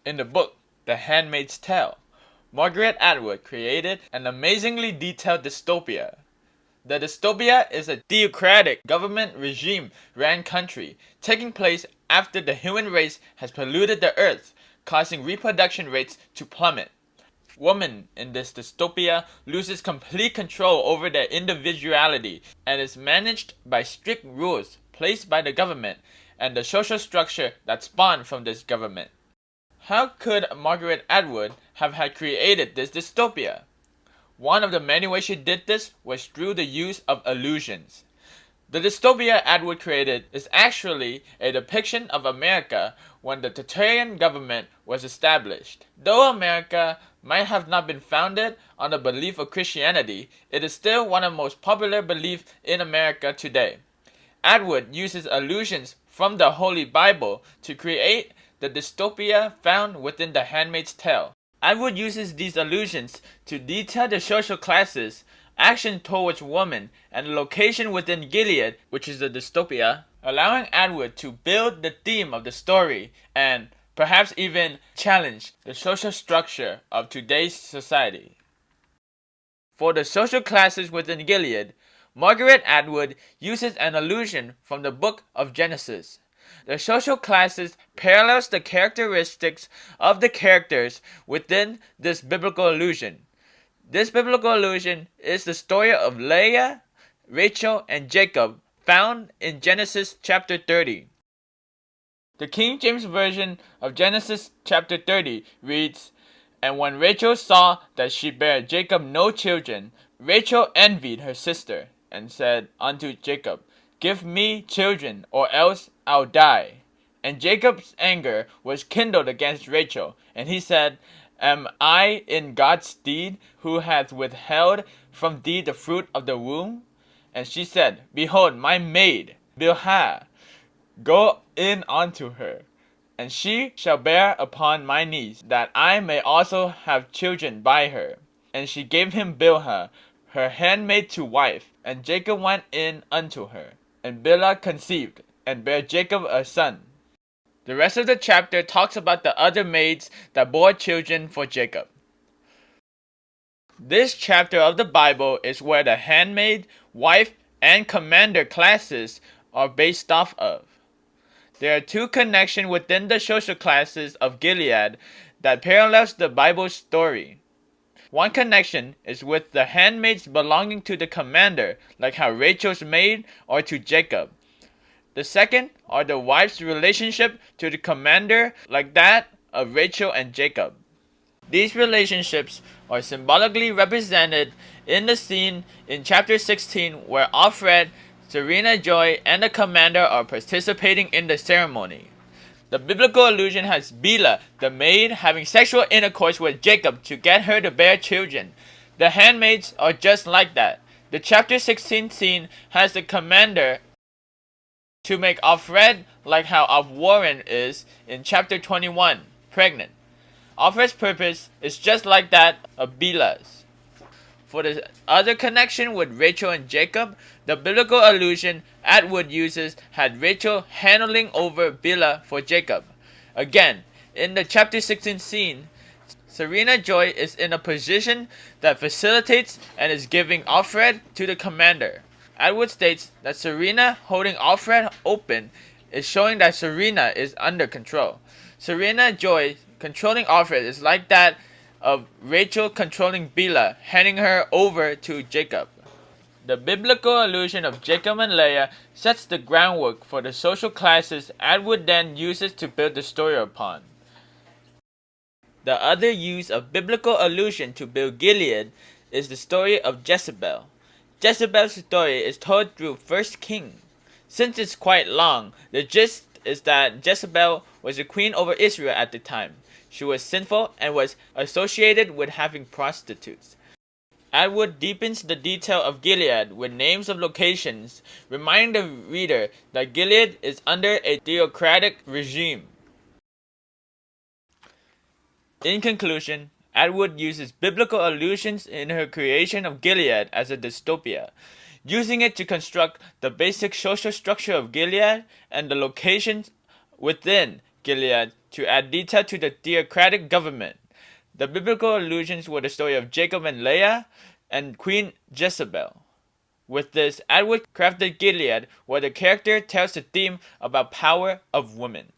In the book, The Handmaid's Tale, Margaret Atwood created an amazingly detailed dystopia. The dystopia is a theocratic government regime-ran country taking place after the human race has polluted the earth, causing reproduction rates to plummet. Woman in this dystopia loses complete control over their individuality and is managed by strict rules placed by the government and the social structure that spawned from this government. How could Margaret Atwood have had created this dystopia? One of the many ways she did this was through the use of illusions. The dystopia Atwood created is actually a depiction of America when the totalitarian government was established. Though America might have not been founded on the belief of Christianity, it is still one of the most popular beliefs in America today. Atwood uses allusions from the Holy Bible to create the dystopia found within The Handmaid's Tale. Atwood uses these allusions to detail the social classes, action towards women, and the location within Gilead, which is the dystopia, allowing Atwood to build the theme of the story and perhaps even challenge the social structure of today's society. For the social classes within Gilead, Margaret Atwood uses an allusion from the book of Genesis. The social classes parallels the characteristics of the characters within this biblical allusion. This biblical allusion is the story of Leah, Rachel, and Jacob found in Genesis chapter 30. The King James Version of Genesis chapter 30 reads, "And when Rachel saw that she bare Jacob no children, Rachel envied her sister, and said unto Jacob, Give me children, or else I'll die. And Jacob's anger was kindled against Rachel, and he said, Am I in God's stead, who hath withheld from thee the fruit of the womb? And she said, Behold, my maid, Bilhah, go in unto her, and she shall bear upon my knees, that I may also have children by her. And she gave him Bilhah, her handmaid to wife, and Jacob went in unto her. And Bilhah conceived, and bare Jacob a son." The rest of the chapter talks about the other maids that bore children for Jacob. This chapter of the Bible is where the handmaid, wife, and commander classes are based off of. There are two connections within the social classes of Gilead that parallels the Bible's story. One connection is with the handmaids belonging to the commander, like how Rachel's maid or to Jacob. The second are the wife's relationship to the commander, like that of Rachel and Jacob. These relationships are symbolically represented in the scene in chapter 16 where Alfred, Serena Joy, and the commander are participating in the ceremony. The biblical allusion has Bilhah, the maid, having sexual intercourse with Jacob to get her to bear children. The handmaids are just like that. The chapter 16 scene has the commander to make Alfred like how Warren is in chapter 21, pregnant. Alfred's purpose is just like that of Bilhah's. For the other connection with Rachel and Jacob, the biblical allusion Atwood uses had Rachel handling over Bilhah for Jacob. Again, in the chapter 16 scene, Serena Joy is in a position that facilitates and is giving Alfred to the commander. Atwood states that Serena holding Alfred open is showing that Serena is under control. Serena Joy controlling Alfred is like that of Rachel controlling Bilhah, handing her over to Jacob. The biblical allusion of Jacob and Leah sets the groundwork for the social classes Atwood then uses to build the story upon. The other use of biblical allusion to build Gilead is the story of Jezebel. Jezebel's story is told through 1 Kings. Since it's quite long, the gist is that Jezebel was a queen over Israel at the time. She was sinful and was associated with having prostitutes. Atwood deepens the detail of Gilead with names of locations, reminding the reader that Gilead is under a theocratic regime. In conclusion, Atwood uses biblical allusions in her creation of Gilead as a dystopia, using it to construct the basic social structure of Gilead and the locations within Gilead to add detail to the theocratic government. The biblical allusions were the story of Jacob and Leah and Queen Jezebel. With this, Atwood crafted Gilead, where the character tells the theme about power of women.